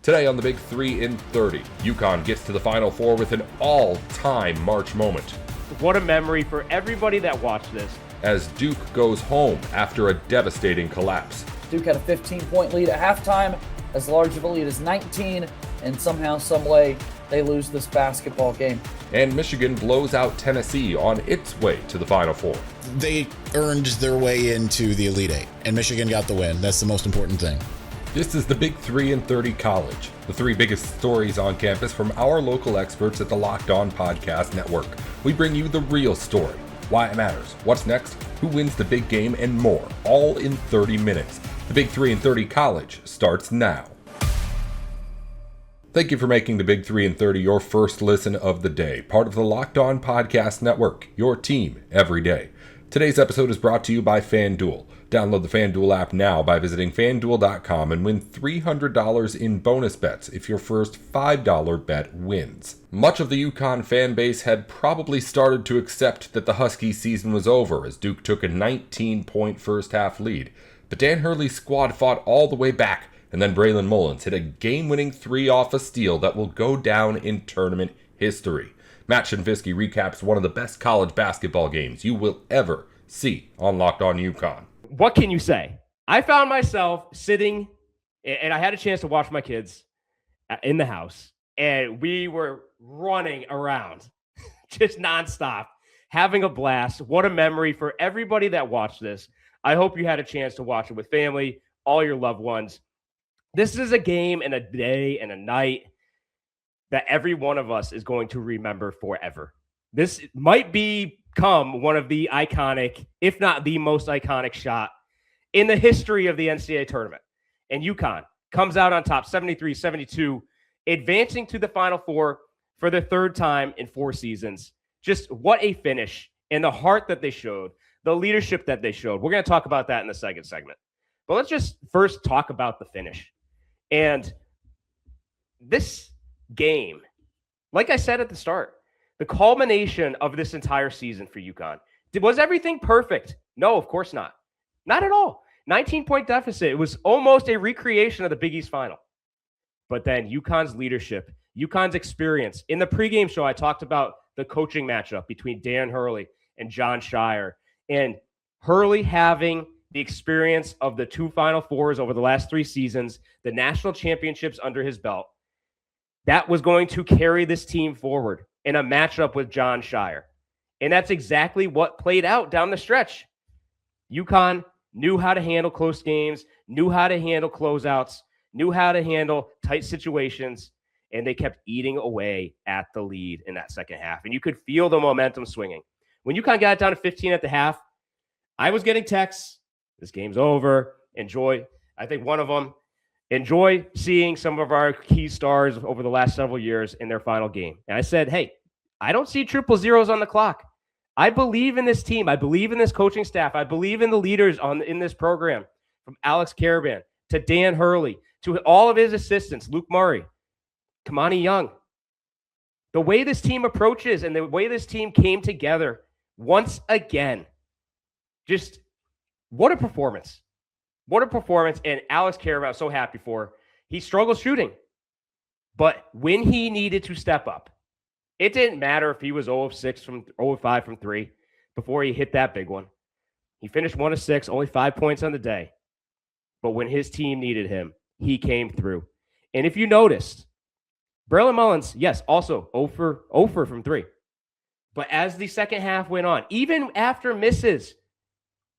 Today on the Big 3 in 30, UConn gets to the Final Four with an all-time March moment. What a memory for everybody that watched this. As Duke goes home after a devastating collapse. Duke had a 15-point lead at halftime, as large of a lead as 19, and somehow, some way, they lose this basketball game. And Michigan blows out Tennessee on its way to the Final Four. They earned their way into the Elite Eight, and Michigan got the win. That's the most important thing. This is the Big 3 in 30 College, the three biggest stories on campus from our local experts at the Locked On Podcast Network. We bring you the real story, why it matters, what's next, who wins the big game, and more, all in 30 minutes. The Big 3 in 30 College starts now. Thank you for making the Big 3 in 30 your first listen of the day, part of the Locked On Podcast Network, your team every day. Today's episode is brought to you by FanDuel. Download the FanDuel app now by visiting FanDuel.com and win $300 in bonus bets if your first $5 bet wins. Much of the UConn fan base had probably started to accept that the Husky season was over as Duke took a 19-point first-half lead. But Dan Hurley's squad fought all the way back, and then Braylon Mullins hit a game-winning three off a steal that will go down in tournament history. Matt Shinvisky recaps one of the best college basketball games you will ever see on Locked On UConn. What can you say? I found myself sitting, and I had a chance to watch my kids in the house, and we were running around just nonstop, having a blast. What a memory for everybody that watched this. I hope you had a chance to watch it with family, all your loved ones. This is a game and a day and a night that every one of us is going to remember forever. This might become one of the iconic, if not the most iconic shot in the history of the NCAA tournament. And UConn comes out on top, 73-72, advancing to the Final Four for the third time in 4 seasons. Just what a finish, and the heart that they showed, the leadership that they showed. We're going to talk about that in the second segment. But let's just first talk about the finish. And this game, like I said at the start, the culmination of this entire season for UConn. Was everything perfect? No, of course not. Not at all. 19-point deficit. It was almost a recreation of the Big East final. But then UConn's leadership, UConn's experience. In the pregame show, I talked about the coaching matchup between Dan Hurley and Jon Scheyer. And Hurley having the experience of the 2 Final Fours over the last 3 seasons, the national championships under his belt, that was going to carry this team forward in a matchup with Jon Scheyer. And that's exactly what played out down the stretch. UConn knew how to handle close games, knew how to handle closeouts, knew how to handle tight situations, and they kept eating away at the lead in that second half. And you could feel the momentum swinging. When UConn got down to 15 at the half, I was getting texts, this game's over, enjoy. I think one of them, enjoy seeing some of our key stars over the last several years in their final game. And I said, hey, I don't see triple zeros on the clock. I believe in this team. I believe in this coaching staff. I believe in the leaders in this program, from Alex Caravan to Dan Hurley to all of his assistants, Luke Murray, Kamani Young. The way this team approaches and the way this team came together once again, just what a performance. What a performance. And Alex Caravan, I'm so happy for. He struggled shooting. But when he needed to step up, it didn't matter if he was 0 of 6 from 0 of 5 from 3 before he hit that big one. He finished 1 of 6, only 5 points on the day. But when his team needed him, he came through. And if you noticed, Braylon Mullins, yes, also 0 for from 3. But as the second half went on, even after misses,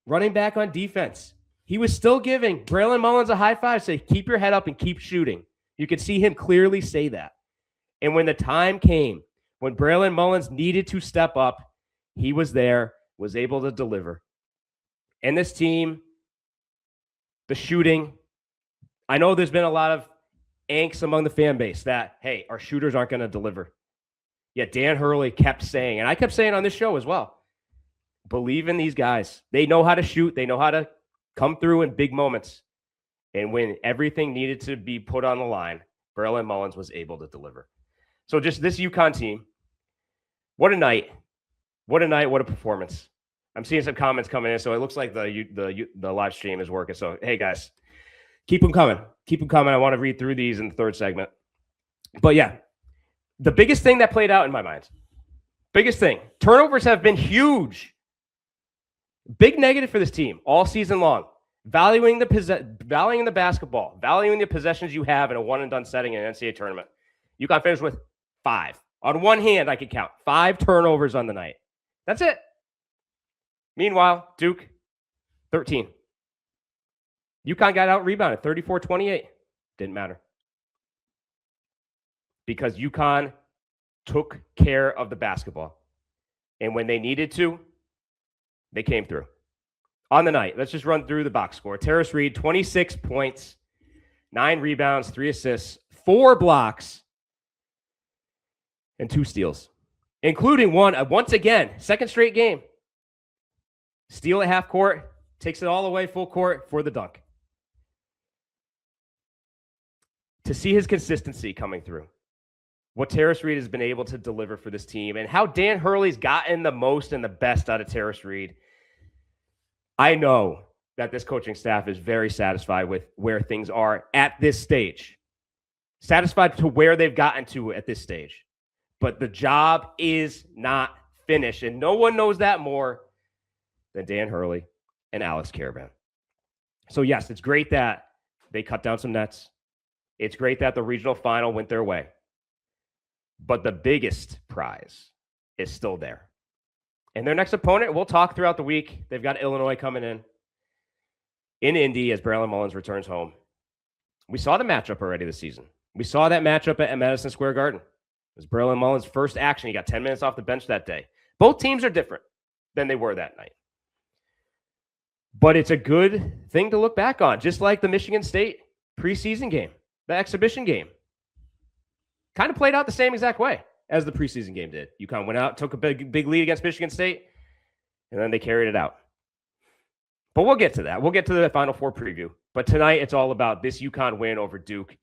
running back on defense, he was still giving Braylon Mullins a high five, say, keep your head up and keep shooting. You could see him clearly say that. And when the time came, when Braylon Mullins needed to step up, he was there, was able to deliver. And this team, the shooting, I know there's been a lot of angst among the fan base that, hey, our shooters aren't going to deliver. Yet Dan Hurley kept saying, and I kept saying on this show as well, believe in these guys. They know how to shoot. They know how to come through in big moments. And when everything needed to be put on the line, Braylon Mullins was able to deliver. So just this UConn team, what a night. What a night, what a performance. I'm seeing some comments coming in, so it looks like the live stream is working. So, hey, guys, Keep them coming. Keep them coming. I want to read through these in the third segment. But yeah, the biggest thing that played out in my mind, biggest thing, turnovers have been huge. Big negative for this team all season long. Valuing the basketball, valuing the possessions you have in a one-and-done setting in an NCAA tournament. UConn finished with 5. On one hand, I could count 5 turnovers on the night. That's it. Meanwhile, Duke, 13. UConn got out-rebounded, 34-28. Didn't matter. Because UConn took care of the basketball. And when they needed to, they came through. On the night, let's just run through the box score. Terrace Reed, 26 points, 9 rebounds, 3 assists, 4 blocks, and 2 steals, including one, once again, second straight game. Steal at half court, takes it all the way full court for the dunk. To see his consistency coming through, what Terrace Reed has been able to deliver for this team, and how Dan Hurley's gotten the most and the best out of Terrace Reed, I know that this coaching staff is very satisfied with where things are at this stage. Satisfied to where they've gotten to at this stage. But the job is not finished, and no one knows that more than Dan Hurley and Alex Caravan. So yes, it's great that they cut down some nets. It's great that the regional final went their way. But the biggest prize is still there. And their next opponent, we'll talk throughout the week. They've got Illinois coming in Indy as Braylon Mullins returns home. We saw the matchup already this season. We saw that matchup at Madison Square Garden. It was Braylon Mullins' first action. He got 10 minutes off the bench that day. Both teams are different than they were that night. But it's a good thing to look back on, just like the Michigan State preseason game, the exhibition game. Kind of played out the same exact way as the preseason game did. UConn went out, took a big lead against Michigan State, and then they carried it out. But we'll get to that. We'll get to the Final Four preview. But tonight, it's all about this UConn win over Duke.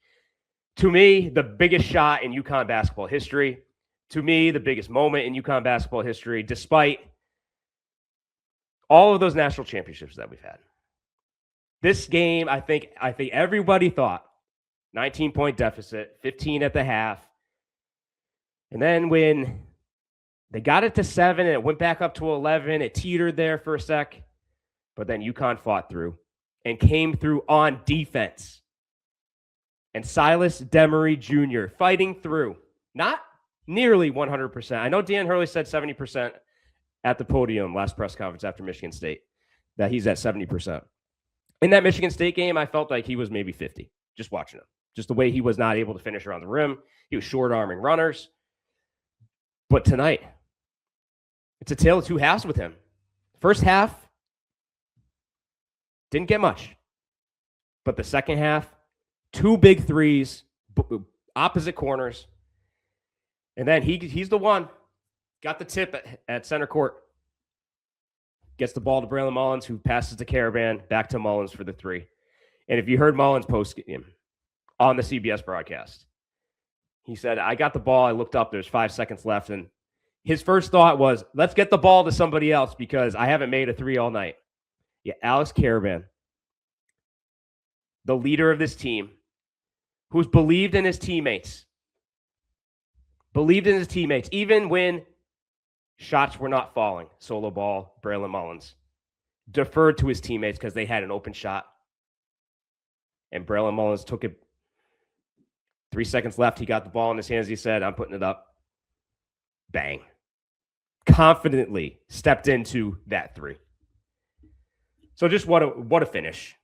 To me, the biggest shot in UConn basketball history. To me, the biggest moment in UConn basketball history, despite all of those national championships that we've had. This game, I think everybody thought 19-point deficit, 15 at the half. And then when they got it to 7 and it went back up to 11, it teetered there for a sec. But then UConn fought through and came through on defense. And Silas Demery Jr. fighting through. Not nearly 100%. I know Dan Hurley said 70% at the podium last press conference after Michigan State, that he's at 70%. In that Michigan State game, I felt like he was maybe 50, just watching him. Just the way he was not able to finish around the rim. He was short-arming runners. But tonight, it's a tale of two halves with him. First half, didn't get much. But the second half, 2 big threes, opposite corners. And then he's the one. Got the tip at center court. Gets the ball to Braylon Mullins, who passes to Caravan, back to Mullins for the 3. And if you heard Mullins post game on the CBS broadcast, he said, I got the ball. I looked up. There's 5 seconds left. And his first thought was, let's get the ball to somebody else because I haven't made a 3 all night. Yeah, Alex Caravan, the leader of this team, who's believed in his teammates. Believed in his teammates, even when shots were not falling. Solo ball, Braylon Mullins. Deferred to his teammates because they had an open shot. And Braylon Mullins took it. 3 seconds left. He got the ball in his hands. He said, I'm putting it up. Bang. Confidently stepped into that 3. So just what a finish.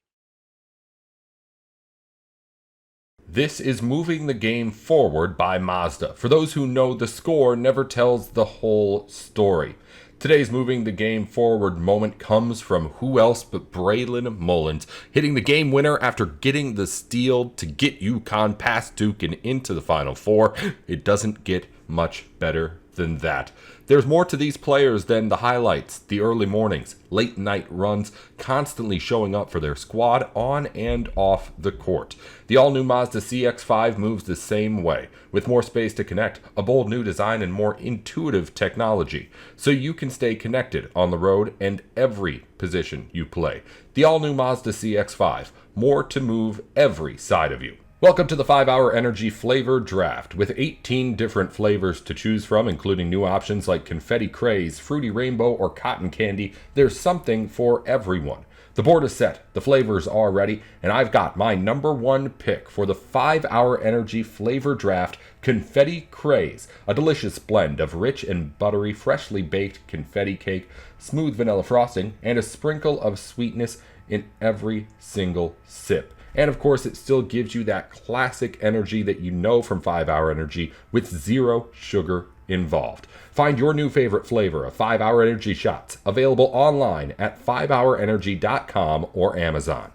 This is Moving the Game Forward by Mazda. For those who know, the score never tells the whole story. Today's Moving the Game Forward moment comes from who else but Braylon Mullins, hitting the game winner after getting the steal to get UConn past Duke and into the Final Four. It doesn't get much better than that. There's more to these players than the highlights, the early mornings, late night runs, constantly showing up for their squad on and off the court. The all-new Mazda CX-5 moves the same way, with more space to connect, a bold new design, and more intuitive technology, so you can stay connected on the road and every position you play. The all-new Mazda CX-5, more to move every side of you. Welcome to the 5-Hour Energy Flavor Draft. With 18 different flavors to choose from, including new options like Confetti Craze, Fruity Rainbow, or Cotton Candy, there's something for everyone. The board is set, the flavors are ready, and I've got my number one pick for the 5-Hour Energy Flavor Draft, Confetti Craze, a delicious blend of rich and buttery, freshly baked confetti cake, smooth vanilla frosting, and a sprinkle of sweetness in every single sip. And of course, it still gives you that classic energy that you know from 5-Hour Energy with zero sugar involved. Find your new favorite flavor of 5-Hour Energy shots, available online at 5hourenergy.com or Amazon.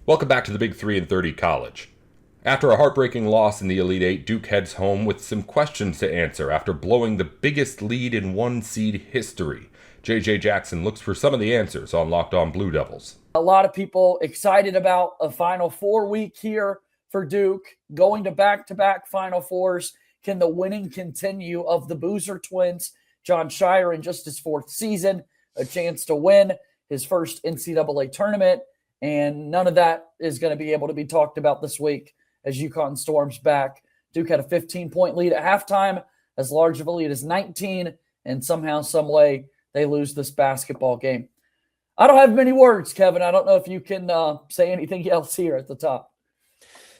Welcome back to the Big 3 and 30 College. After a heartbreaking loss in the Elite Eight, Duke heads home with some questions to answer after blowing the biggest lead in one-seed history. JJ Jackson looks for some of the answers on Locked On Blue Devils. A lot of people excited about a Final Four week here for Duke, going to back-to-back Final Fours. Can the winning continue of the Boozer twins? John Shire in just his fourth season, a chance to win his first NCAA tournament, and none of that is going to be able to be talked about this week as UConn storms back. Duke had a 15-point lead at halftime, as large of a lead as 19, and somehow, some way, they lose this basketball game. I don't have many words, Kevin. I don't know if you can say anything else here at the top.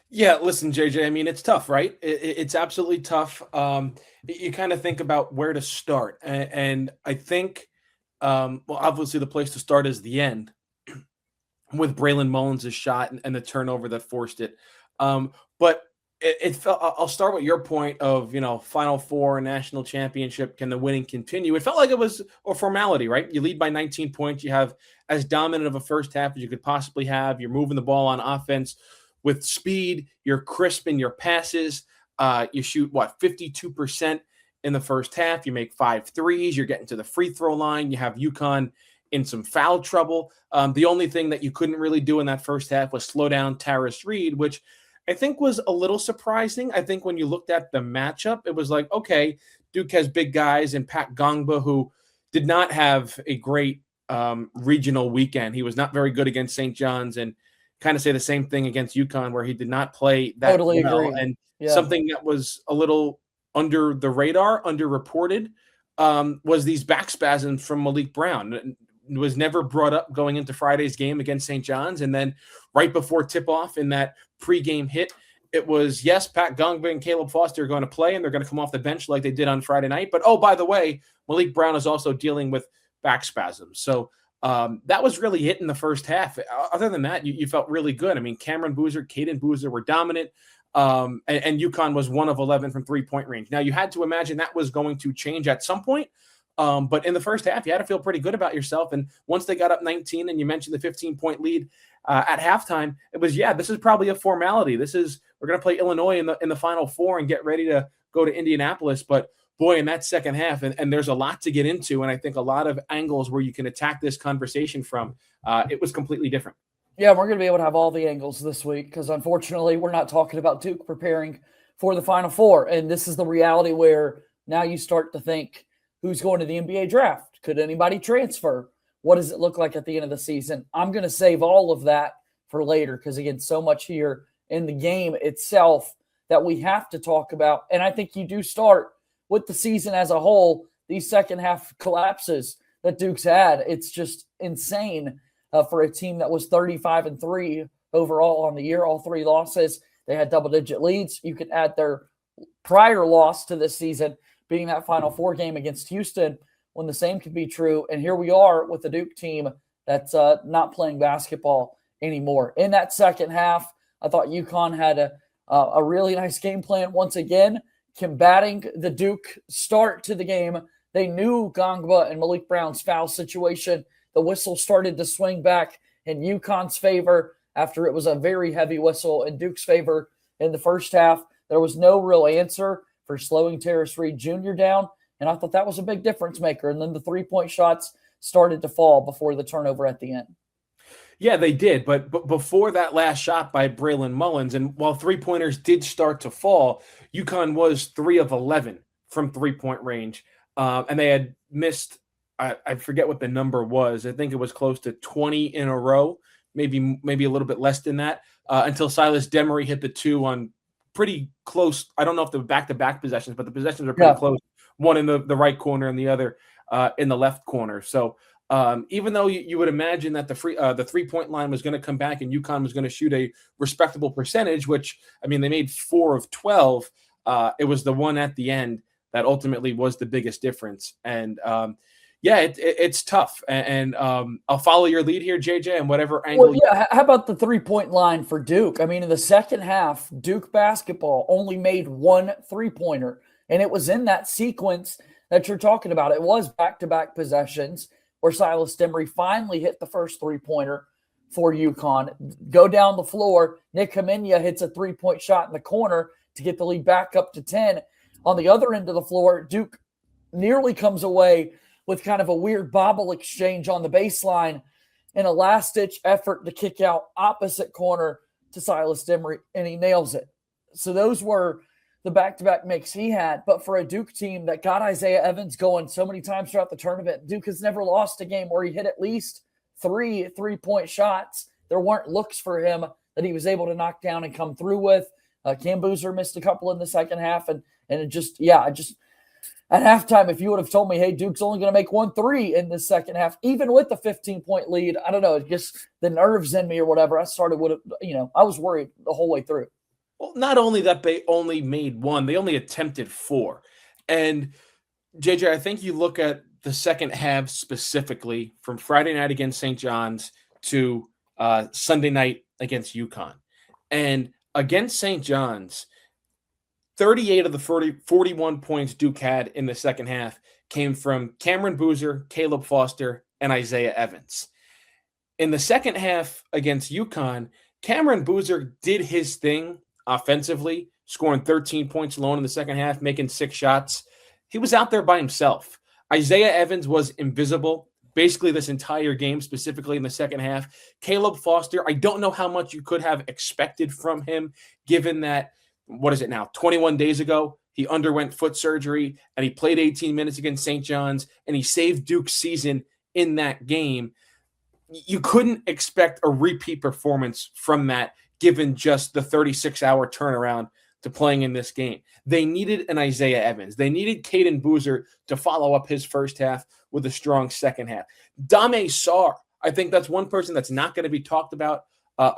Yeah, listen, JJ, I mean, it's tough, right? It's absolutely tough. You kind of think about where to start. And I think, well, obviously the place to start is the end with Braylon Mullins' shot and the turnover that forced it. But it felt, I'll start with your point of, Final Four, national championship, can the winning continue? It felt like it was a formality, right? You lead by 19 points. You have as dominant of a first half as you could possibly have. You're moving the ball on offense with speed. You're crisp in your passes. You shoot, 52% in the first half. You make 5 threes. You're getting to the free throw line. You have UConn in some foul trouble. The only thing that you couldn't really do in that first half was slow down Taris Reed, which I think was a little surprising. I think when you looked at the matchup, it was like, okay, Duke has big guys and Pat Gongba, who did not have a great regional weekend. He was not very good against St. John's, and kind of say the same thing against UConn, where he did not play that Totally well. agree. And Yeah. something that was a little under the radar, underreported, was these back spasms from Malik Brown. It was never brought up going into Friday's game against St. John's. And then right before tip-off in that pregame hit, it was, yes, Pat Gongba and Caleb Foster are going to play, and they're going to come off the bench like they did on Friday night. But, oh, by the way, Malik Brown is also dealing with back spasms. So that was really it in the first half. Other than that, you felt really good. I mean, Cameron Boozer, Caden Boozer were dominant, and UConn was 1 of 11 from three-point range. Now, you had to imagine that was going to change at some point. But in the first half, you had to feel pretty good about yourself. And once they got up 19, and you mentioned the 15-point lead at halftime, it was, this is probably a formality. We're going to play Illinois in the Final Four and get ready to go to Indianapolis. But boy, in that second half, and there's a lot to get into, and I think a lot of angles where you can attack this conversation from, it was completely different. Yeah, we're going to be able to have all the angles this week because, unfortunately, we're not talking about Duke preparing for the Final Four. And this is the reality where now you start to think, who's going to the NBA draft? Could anybody transfer? What does it look like at the end of the season? I'm going to save all of that for later because, again, so much here in the game itself that we have to talk about. And I think you do start with the season as a whole, these second half collapses that Duke's had. It's just insane for a team that was 35-3 overall on the year, all 3 losses. They had double-digit leads. You could add their prior loss to this season being that Final Four game against Houston, when the same could be true. And here we are with the Duke team that's not playing basketball anymore. In that second half, I thought UConn had a really nice game plan once again, combating the Duke start to the game. They knew Gongba and Malik Brown's foul situation. The whistle started to swing back in UConn's favor after it was a very heavy whistle in Duke's favor in the first half. there was no real answer for slowing Terrace Reed Jr. down, and I thought that was a big difference maker. And then the three-point shots started to fall before the turnover at the end. Yeah, they did. But before that last shot by Braylon Mullins, and while three-pointers did start to fall, UConn was 3 of 11 from three-point range. And they had missed, I forget what the number was. I think it was close to 20 in a row, maybe a little bit less than that, until Silas Demery hit the 2 on pretty close. I don't know if the back-to-back possessions, but the possessions are pretty close. One in the right corner and the other in the left corner. So even though you would imagine that the three-point line was going to come back and UConn was going to shoot a respectable percentage, which, I mean, they made 4 of 12. It was the one at the end that ultimately was the biggest difference. And it's tough. And I'll follow your lead here, JJ, and whatever angle. Well, yeah. How about the three-point line for Duke? I mean, in the second half, Duke basketball only made 1 three-pointer, and it was in that sequence that you're talking about. It was back-to-back possessions where Silas Demery finally hit the first three-pointer for UConn. Go down the floor, Nick Hamenia hits a three-point shot in the corner to get the lead back up to 10. On the other end of the floor, Duke nearly comes away with kind of a weird bobble exchange on the baseline in a last-ditch effort to kick out opposite corner to Silas Demery, and he nails it. So those were the back-to-back makes he had. But for a Duke team that got Isaiah Evans going so many times throughout the tournament, Duke has never lost a game where he hit at least 3 three-point shots. There weren't looks for him that he was able to knock down and come through with. Cam Boozer missed a couple in the second half, and it just at halftime, if you would have told me, hey, Duke's only going to make 1 3 in the second half, even with the 15-point lead, I don't know, just the nerves in me or whatever, I was worried the whole way through. Well, not only that they only made 1, they only attempted 4. And JJ, I think you look at the second half specifically from Friday night against St. John's to Sunday night against UConn. And against St. John's, 38 of the 41 points Duke had in the second half came from Cameron Boozer, Caleb Foster, and Isaiah Evans. In the second half against UConn, Cameron Boozer did his thing offensively, scoring 13 points alone in the second half, making 6 shots. He was out there by himself. Isaiah Evans was invisible basically this entire game, specifically in the second half. Caleb Foster, I don't know how much you could have expected from him, given that, 21 days ago, he underwent foot surgery and he played 18 minutes against St. John's and he saved Duke's season in that game. You couldn't expect a repeat performance from that, given just the 36-hour turnaround to playing in this game. They needed an Isaiah Evans. They needed Caden Boozer to follow up his first half with a strong second half. Dame Sarr, I think that's one person that's not going to be talked about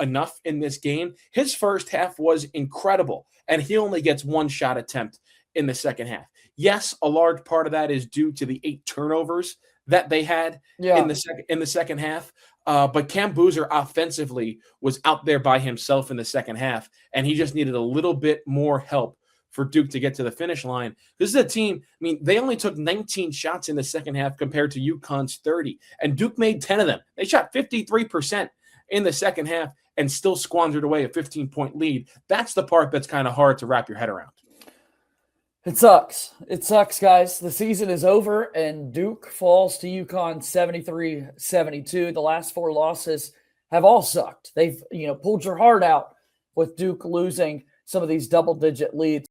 enough in this game. His first half was incredible, and he only gets 1 shot attempt in the second half. Yes, a large part of that is due to the 8 turnovers that they had in the second half. But Cam Boozer offensively was out there by himself in the second half, and he just needed a little bit more help for Duke to get to the finish line. This is a team, I mean, they only took 19 shots in the second half compared to UConn's 30, and Duke made 10 of them. They shot 53% in the second half and still squandered away a 15-point lead. That's the part that's kind of hard to wrap your head around. It sucks. It sucks, guys. The season is over, and Duke falls to UConn 73-72. The last 4 losses have all sucked. They've, pulled your heart out with Duke losing some of these double-digit leads.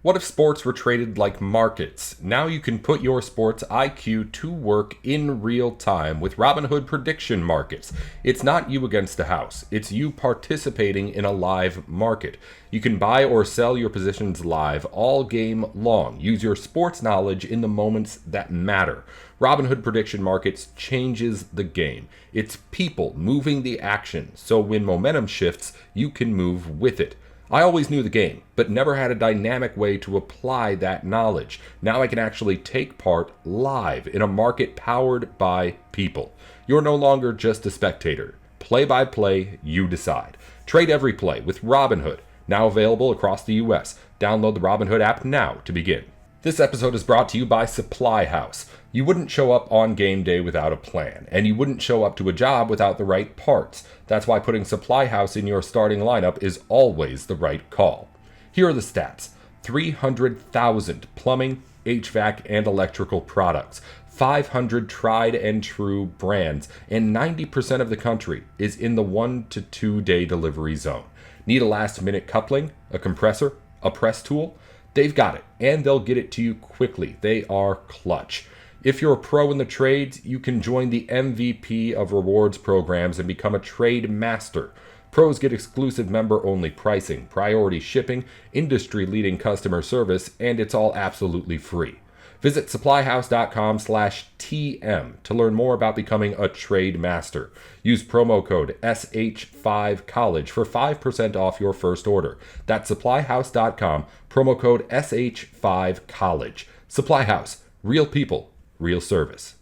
What if sports were traded like markets? Now you can put your sports IQ to work in real time with Robinhood prediction markets. It's not you against the house. It's you participating in a live market. You can buy or sell your positions live all game long. Use your sports knowledge in the moments that matter. Robinhood prediction markets changes the game. It's people moving the action, so when momentum shifts, you can move with it. I always knew the game, but never had a dynamic way to apply that knowledge. Now I can actually take part live in a market powered by people. You're no longer just a spectator. Play by play, you decide. Trade every play with Robinhood, now available across the U.S. Download the Robinhood app now to begin. This episode is brought to you by Supply House. You wouldn't show up on game day without a plan, and you wouldn't show up to a job without the right parts. That's why putting Supply House in your starting lineup is always the right call. Here are the stats. 300,000 plumbing, HVAC, and electrical products. 500 tried and true brands, and 90% of the country is in the 1 to 2 day delivery zone. Need a last-minute coupling, a compressor, a press tool? They've got it, and they'll get it to you quickly. They are clutch. If you're a pro in the trades, you can join the MVP of rewards programs and become a trade master. Pros get exclusive member-only pricing, priority shipping, industry-leading customer service, and it's all absolutely free. Visit supplyhouse.com/TM to learn more about becoming a trade master. Use promo code SH5College for 5% off your first order. That's supplyhouse.com, promo code SH5College. Supply House, real people, real service.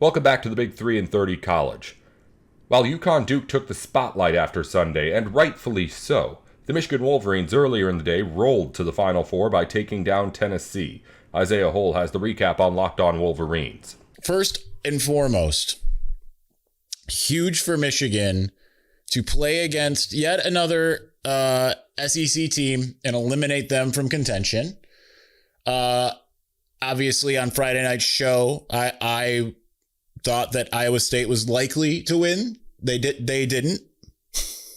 Welcome back to the Big 3 and 30 College. While UConn Duke took the spotlight after Sunday, and rightfully so, the Michigan Wolverines earlier in the day rolled to the Final Four by taking down Tennessee. Isaiah Hull has the recap on Locked On Wolverines. First and foremost, huge for Michigan to play against yet another SEC team and eliminate them from contention. Obviously, on Friday night's show, I thought that Iowa State was likely to win. They didn't.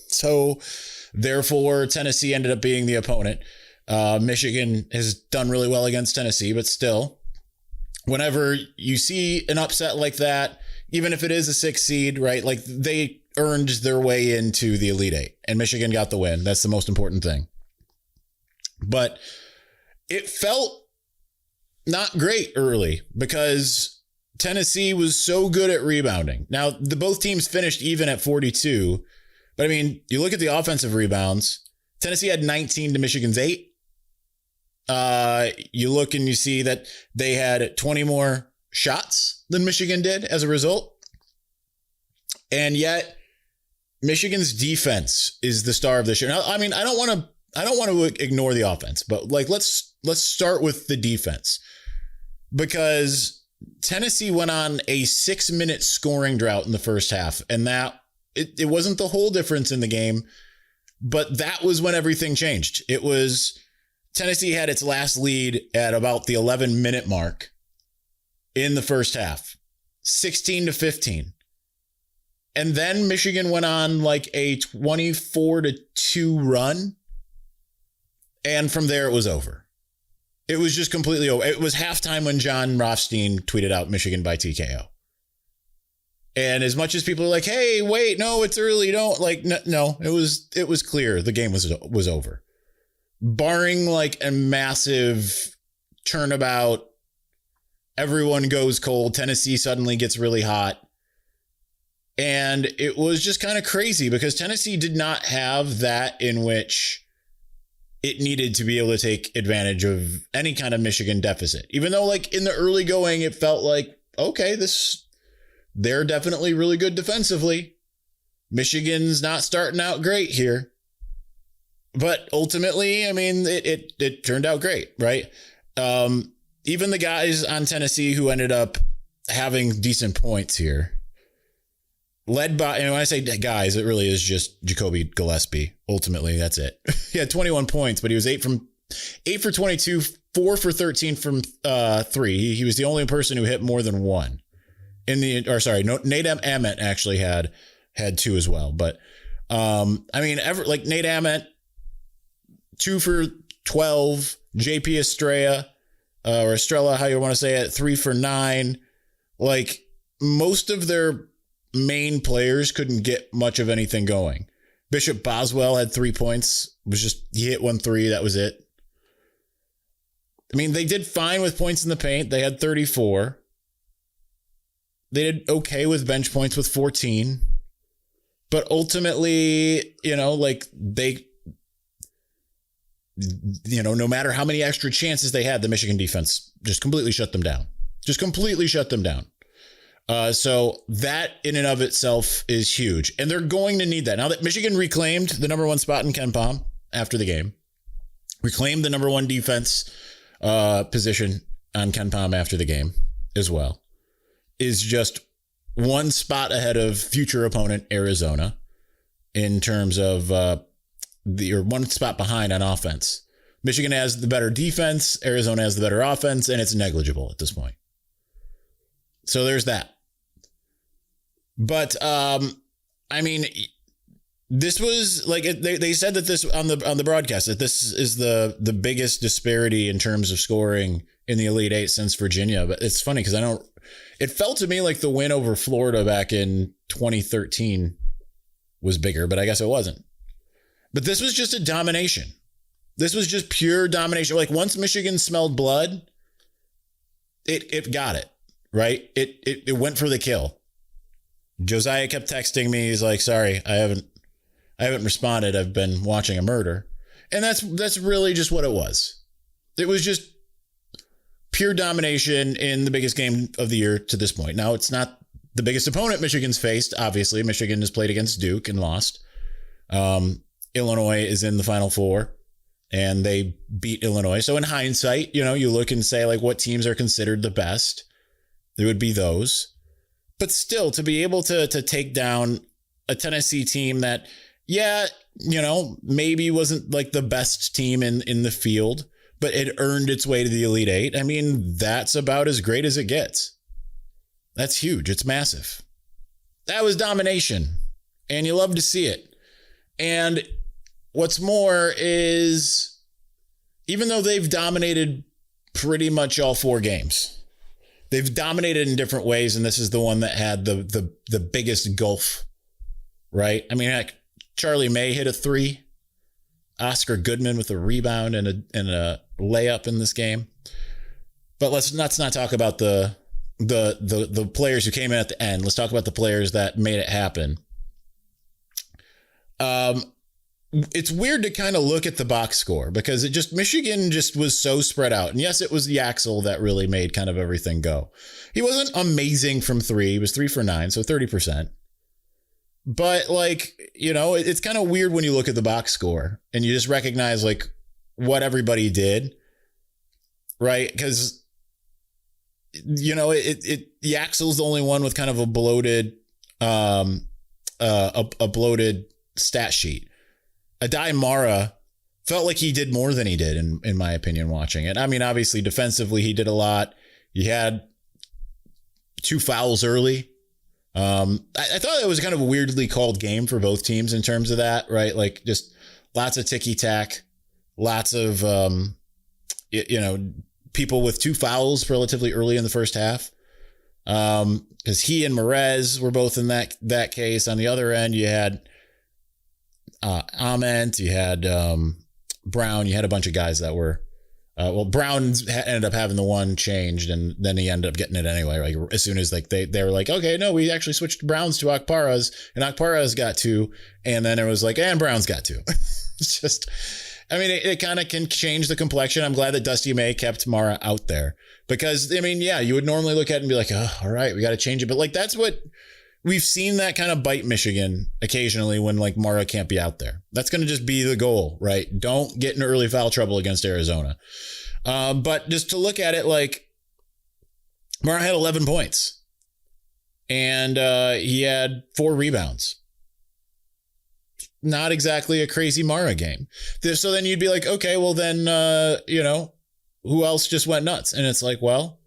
So therefore, Tennessee ended up being the opponent. Michigan has done really well against Tennessee, but still, whenever you see an upset like that, even if it is a 6 seed, right? Like, they earned their way into the Elite Eight, and Michigan got the win. That's the most important thing. But it felt not great early because Tennessee was so good at rebounding. Now, both teams finished even at 42. But I mean, you look at the offensive rebounds, Tennessee had 19 to Michigan's 8. You look and you see that they had 20 more shots than Michigan did as a result. And yet Michigan's defense is the star of this year. Now, I mean, I don't want to ignore the offense, but like, let's start with the defense, because Tennessee went on a 6-minute scoring drought in the first half, and that it wasn't the whole difference in the game, but that was when everything changed. It was Tennessee had its last lead at about the 11-minute mark in the first half, 16-15. And then Michigan went on like a 24-2 run. And from there, it was over. It was just completely over. It was halftime when John Rothstein tweeted out Michigan by TKO. And as much as people are like, hey, wait, no, it's early. Don't like, no, it was clear. The game was over. Barring like a massive turnabout, everyone goes cold. Tennessee suddenly gets really hot. And it was just kind of crazy because Tennessee did not have that in which it needed to be able to take advantage of any kind of Michigan deficit. Even though like in the early going, it felt like, okay, they're definitely really good defensively. Michigan's not starting out great here. But ultimately, I mean, it turned out great, right? Even the guys on Tennessee who ended up having decent points here, led by, and when I say guys, it really is just Jacoby Gillespie. Ultimately, that's it. He had 21 points, but he was 8 for 22, 4 for 13 from 3. He was the only person who hit more than one. Nate Ament actually had 2 as well. But I mean, Nate Ament, 2 for 12. JP Estrella, how you want to say it, 3 for 9. Like, most of their main players couldn't get much of anything going. Bishop Boswell had 3 points. He hit 1 3. That was it. I mean, they did fine with points in the paint. They had 34. They did okay with bench points with 14. But ultimately, no matter how many extra chances they had, the Michigan defense just completely shut them down. So that in and of itself is huge. And they're going to need that. Now that Michigan reclaimed the number 1 spot in KenPom after the game, reclaimed the number one defense position on KenPom after the game as well, is just one spot ahead of future opponent Arizona in terms of or one spot behind on offense. Michigan has the better defense, Arizona has the better offense, and it's negligible at this point. So there's that. But I mean, this was like they said that this on the broadcast that this is the biggest disparity in terms of scoring in the Elite Eight since Virginia. But it's funny because it felt to me like the win over Florida back in 2013 was bigger, but I guess it wasn't. But this was just a domination. This was just pure domination. Like once Michigan smelled blood, it got it, right? It went for the kill. Josiah kept texting me. He's like, sorry, I haven't responded. I've been watching a murder. And that's really just what it was. It was just pure domination in the biggest game of the year to this point. Now, it's not the biggest opponent Michigan's faced. Obviously, Michigan has played against Duke and lost. Illinois is in the Final Four, and they beat Illinois. So in hindsight, you look and say, like, what teams are considered the best? It would be those. But still, to be able to take down a Tennessee team that, maybe wasn't like the best team in the field, but it earned its way to the Elite Eight. I mean, that's about as great as it gets. That's huge. It's massive. That was domination, and you love to see it. And what's more is, even though they've dominated pretty much all four games, they've dominated in different ways, and this is the one that had the biggest gulf, right? I mean, heck, Charlie May hit a 3. Oscar Goodman with a rebound and a layup in this game. But let's not talk about the players who came in at the end. Let's talk about the players that made it happen. It's weird to kind of look at the box score because Michigan just was so spread out. And yes, it was Yaxel that really made kind of everything go. He wasn't amazing from 3. He was 3 for 9, so 30%. But it's kind of weird when you look at the box score and you just recognize like what everybody did, right? Because Yaxel's the only one with kind of a bloated stat sheet. Adai Mara felt like he did more than he did, in my opinion, watching it. I mean, obviously, defensively, he did a lot. He had 2 fouls early. I thought it was kind of a weirdly called game for both teams in terms of that, right? Like just lots of ticky-tack, lots of, people with 2 fouls relatively early in the first half. Because he and Merez were both in that case. On the other end, you had Ament, you had Brown, you had a bunch of guys that were Brown ended up having the one changed, and then he ended up getting it anyway. Like as soon as they were like, okay, no, we actually switched Browns to Akparas, and Akparas got 2, and then it was like, and Brown's got 2. It's just, I mean, it kind of can change the complexion. I'm glad that Dusty May kept Mara out there because, I mean, yeah, you would normally look at it and be like, oh, all right, we got to change it. But like, that's what we've seen that kind of bite Michigan occasionally when like Mara can't be out there. That's going to just be the goal, right? Don't get in early foul trouble against Arizona. But just to look at it, like Mara had 11 points and he had 4 rebounds. Not exactly a crazy Mara game. So then you'd be like, okay, well then, who else just went nuts? And it's like, well,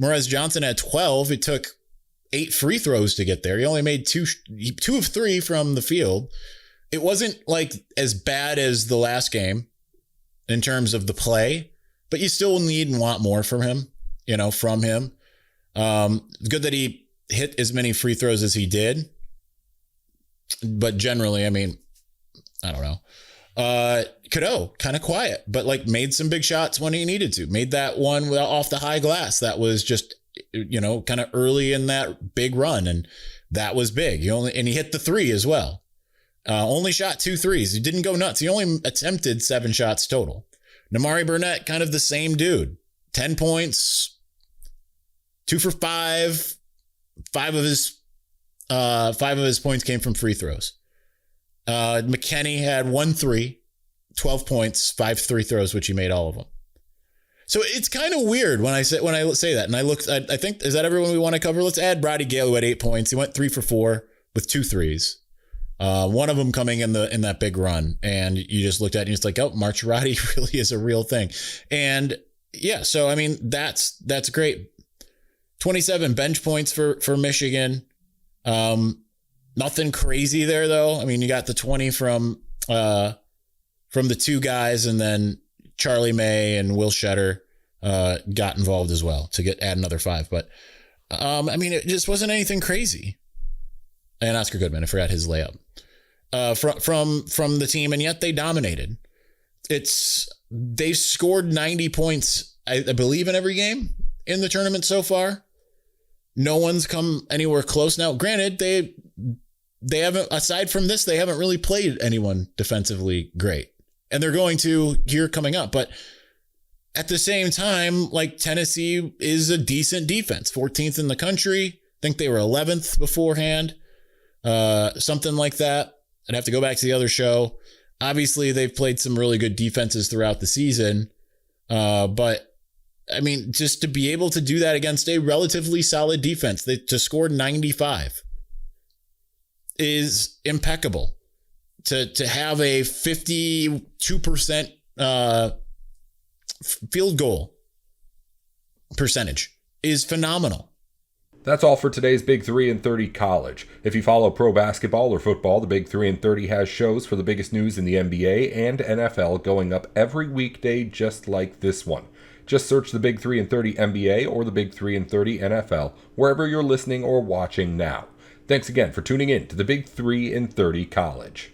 Merez Johnson had 12. It took 8 free throws to get there. He only made 2 of 3 from the field. It wasn't like as bad as the last game in terms of the play, but you still need and want more from him. Good that he hit as many free throws as he did. But generally, I mean, I don't know. Cadeau, kind of quiet, but like made some big shots when he needed to. Made that one off the high glass. That was just, kind of early in that big run. And that was big. He hit the 3 as well. Only shot 2 threes. He didn't go nuts. He only attempted 7 shots total. Namari Burnett, kind of the same dude. 10 points, 2 for 5. 5 of his points came from free throws. McKinney had 1 3. 12 points, 5 free throws, which he made all of them. So it's kind of weird when I say that. And I think, is that everyone we want to cover? Let's add Brady Gale, who had 8 points. He went 3 for 4 with 2 threes. One of them coming in that big run. And you just looked at it and it's like, oh, Marcherati really is a real thing. And yeah, so I mean, that's great. 27 bench points for Michigan. Nothing crazy there though. I mean, you got the 20 from the 2 guys, and then Charlie May and Will Shetter got involved as well to add another 5. But I mean, it just wasn't anything crazy. And Oscar Goodman, I forgot his layup from the team, and yet they dominated. They've scored 90 points, I believe, in every game in the tournament so far. No one's come anywhere close. Now, granted, they haven't, aside from this, they haven't really played anyone defensively great. And they're going to here coming up. But at the same time, like, Tennessee is a decent defense, 14th in the country. I think they were 11th beforehand, something like that. I'd have to go back to the other show. Obviously, they've played some really good defenses throughout the season. But I mean, just to be able to do that against a relatively solid defense, to score 95 is impeccable. To have a 52% field goal percentage is phenomenal. That's all for today's Big 3 and 30 College. If you follow pro basketball or football, the Big 3 and 30 has shows for the biggest news in the NBA and NFL going up every weekday just like this one. Just search the Big 3 and 30 NBA or the Big 3 and 30 NFL wherever you're listening or watching now. Thanks again for tuning in to the Big 3 and 30 College.